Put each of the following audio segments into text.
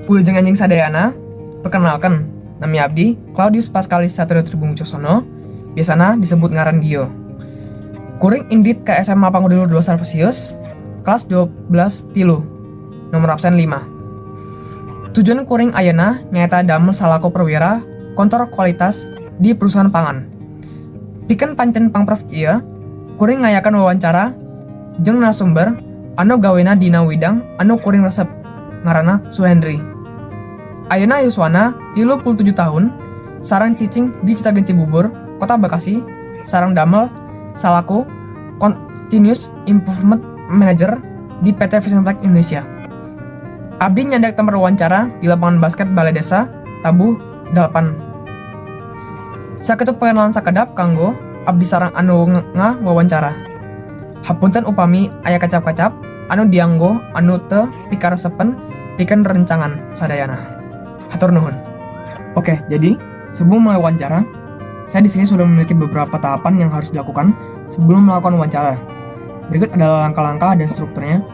Wilujeng anjing sadayana, perkenalkan, nami abdi Claudius Pascalis Satrio Tribung Coksono, biasana disebut ngaran Gio. Kuring indit ke SMA Pangudulur 2 Salvasius, kelas 12 tilu, nomor absen 5. Tujuan kuring ayeuna nyaeta damel salaku perwira kontrol kualitas di perusahaan pangan. Pikeun pancen pangprof ieu, kuring ngayakan wawancara jeung narasumber anu gawena dina widang anu kuring resep ngaranna Suhendri. Ayeuna yuswana 37 tahun, sareng cicing di Citagen Cibubur, Kota Bekasi, sareng damel salaku Continuous Improvement Manager di PT Vision Tech Indonesia. Abdi nyandak tempat wawancara di lapangan basket Balai Desa Tabuh 8. Sakitu pengenalan sakedap kanggo abdi sareng anu wawancara. Hapunten upami aya kacap-kacap anu dianggo anu teu pikaresepen pikeun rencangan sadayana. Hatur nuhun. Oke, jadi sebelum mulai wawancara, saya di sini sudah memiliki beberapa tahapan yang harus dilakukan sebelum melakukan wawancara. Berikut adalah langkah-langkah dan strukturnya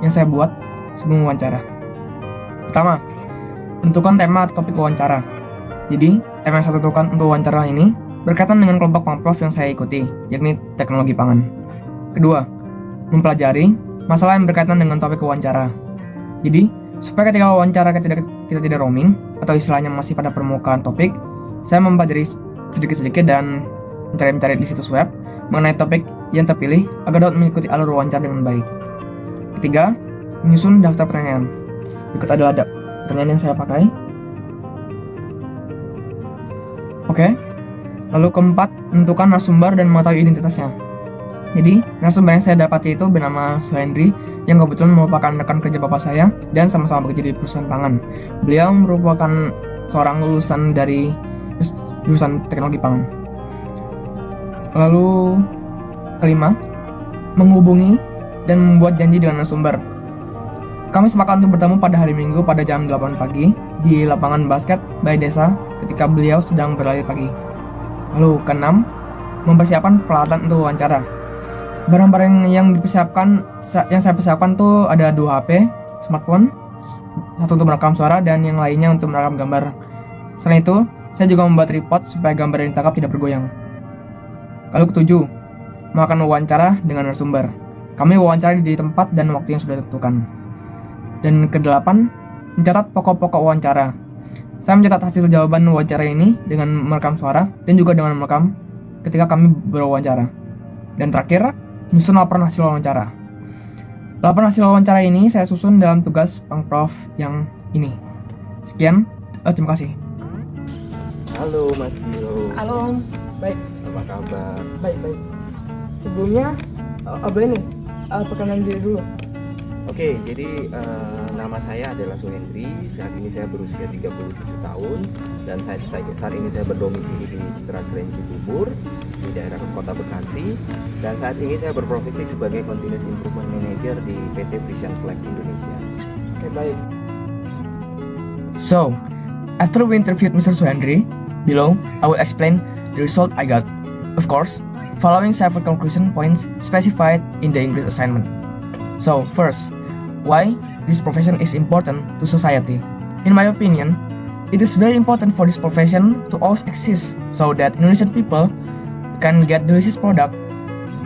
yang saya buat sebelum wawancara. Pertama, tentukan tema atau topik wawancara. Jadi, tema yang saya tentukan untuk wawancara ini berkaitan dengan kelompok pangprof yang saya ikuti, yakni teknologi pangan. Kedua, mempelajari masalah yang berkaitan dengan topik wawancara. Jadi, supaya ketika wawancara kita tidak roaming atau istilahnya masih pada permukaan topik, saya mempelajari sedikit-sedikit dan mencari di situs web mengenai topik yang terpilih agar dapat mengikuti alur wawancara dengan baik. Ketiga, menyusun daftar pertanyaan. Berikut adalah pertanyaan yang saya pakai. Oke. Lalu keempat, menentukan narasumber dan mengetahui identitasnya. Jadi, narasumber yang saya dapati itu bernama Suhendri, yang kebetulan merupakan rekan kerja bapak saya dan sama-sama bekerja di perusahaan pangan. Beliau merupakan seorang lulusan dari jurusan teknologi pangan. Lalu kelima, menghubungi dan membuat janji dengan narasumber. Kami sepakat untuk bertemu pada hari Minggu pada jam 8 pagi di lapangan basket Balai Desa ketika beliau sedang berlari pagi. Lalu keenam, mempersiapkan peralatan untuk wawancara. Barang-barang yang saya persiapkan tuh ada 2 HP, smartphone, satu untuk merekam suara dan yang lainnya untuk merekam gambar. Selain itu, saya juga membuat tripod supaya gambar yang ditangkap tidak bergoyang. Lalu ketujuh, melakukan wawancara dengan narasumber. Kami wawancara di tempat dan waktu yang sudah ditentukan. Dan kedelapan, mencatat pokok-pokok wawancara. Saya mencatat hasil jawaban wawancara ini dengan merekam suara dan juga dengan merekam ketika kami berwawancara. Dan terakhir, menyusun laporan hasil wawancara. Laporan hasil wawancara ini saya susun dalam tugas pangprof yang ini. Sekian, terima kasih. Halo Mas Gio. Halo, baik. Apa kabar? Baik. Sebelumnya, boleh nih, perkenalan diri dulu. Oke, jadi nama saya adalah Suhendri. Saat ini saya berusia 37 tahun dan saat ini saya berdomisili di Citra Grand Cibubur di daerah Kota Bekasi, dan saat ini saya berprofesi sebagai Continuous Improvement Manager di PT Vision Tech Indonesia. Oke, baik. So, after we interviewed Mr. Suhendri, below I will explain the result I got. Of course, following several conclusion points specified in the English assignment. So, first, why this profession is important to society? In my opinion, it is very important for this profession to always exist so that Indonesian people can get delicious product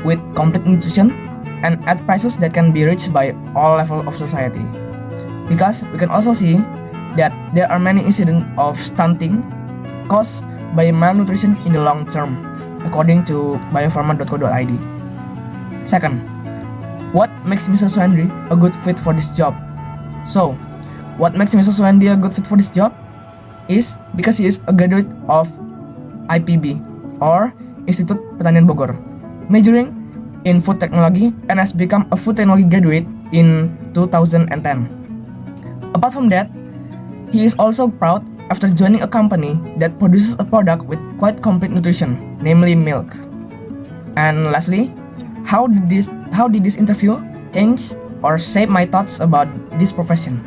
with complete nutrition and at prices that can be reached by all levels of society. Because we can also see that there are many incidents of stunting caused by malnutrition in the long term, according to biofarma.co.id. Second, what makes Mr. Suhendri a good fit for this job? So, what makes Mr. Suhendri a good fit for this job is because he is a graduate of IPB or Institut Pertanian Bogor, majoring in food technology and has become a food technology graduate in 2010. Apart from that, he is also proud after joining a company that produces a product with quite complete nutrition, namely milk. And lastly, how did this interview change or shape my thoughts about this profession?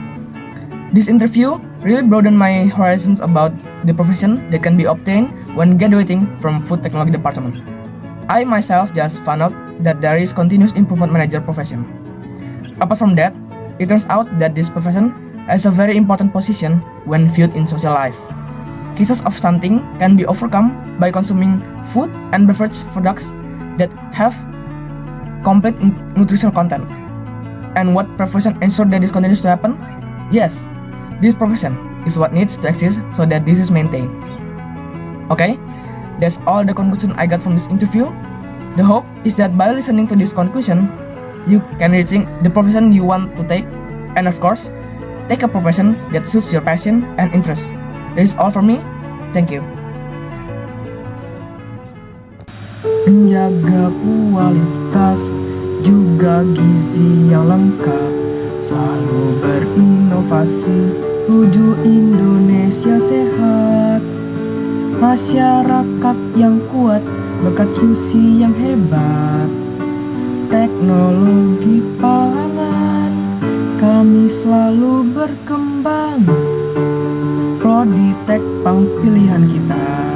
This interview really broadened my horizons about the profession that can be obtained when graduating from food technology department. I myself just found out that there is continuous improvement manager profession. Apart from that, it turns out that this profession has a very important position when viewed in social life. Cases of stunting can be overcome by consuming food and beverage products that have complete nutritional content. And what prevention ensure that this continues to happen? Yes, this prevention is what needs to exist so that this is maintained. Okay, that's all the conclusion I got from this interview. The hope is that by listening to this conclusion, you can reaching the profession you want to take, and of course, take a profession that suits your passion and interest. That is all from me. Thank you. Menjaga kualitas juga gizi yang lengkap, selalu berinovasi, tuju Indonesia sehat. Masyarakat yang kuat berkat QC yang hebat, teknologi pangan kami selalu berkembang. Prodi Tekpang pilihan kita.